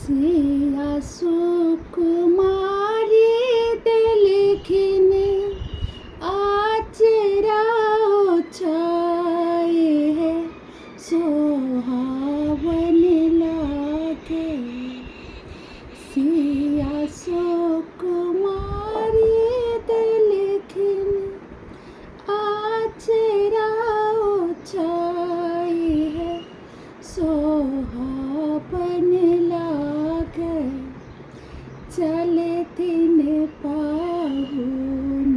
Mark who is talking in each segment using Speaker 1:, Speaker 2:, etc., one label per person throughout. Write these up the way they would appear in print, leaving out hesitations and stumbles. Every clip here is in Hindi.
Speaker 1: सिया सुकुमारी देखने आचरा छाए है सोहावन लागे। सिया सुकुमारी देखने आचरा छाए है सोहावन लागे। चले दिन पाहुन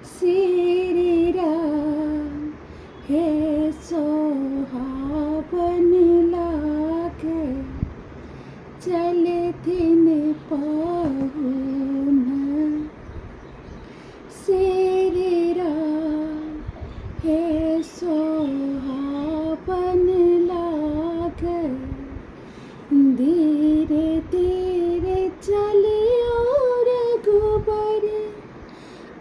Speaker 1: श्री राम हे सोहावन लागे। चले दिन पाहुन श्री राम हे सोहावन लागे। धीरे धीरे चलियो रघुबर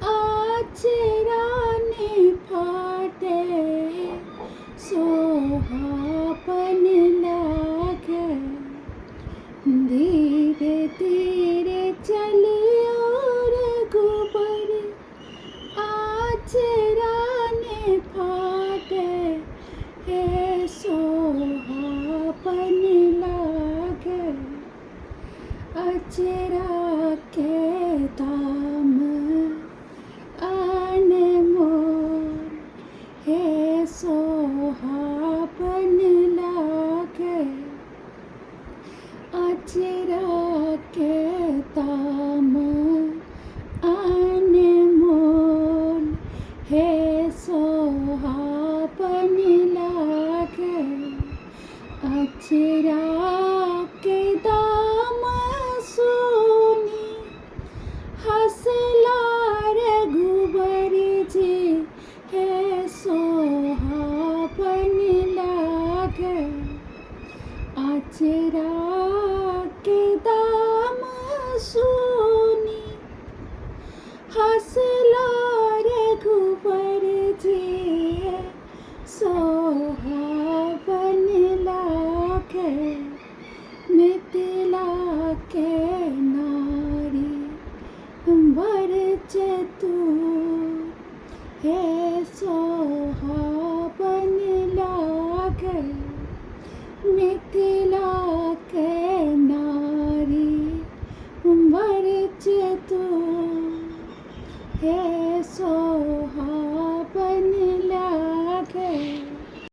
Speaker 1: आचराने फाटे सोहावन लागे। धीरे धीरे चलियो रघुबर आचराने फाटे हे सोहावन लागे। अचरा के दाम अनमोल हे सोहावन लागे। अचरा के दाम अनमोल हे सोहावन लागे। अचरा के दाम सुनी हंसला रघुबर जी हे सोहावन लागे। अचरा के दाम सुनी हंसला रघुबर जी है सोहावन लागे। मिथिला के नारी बर चतुर हे सोहावन लागे।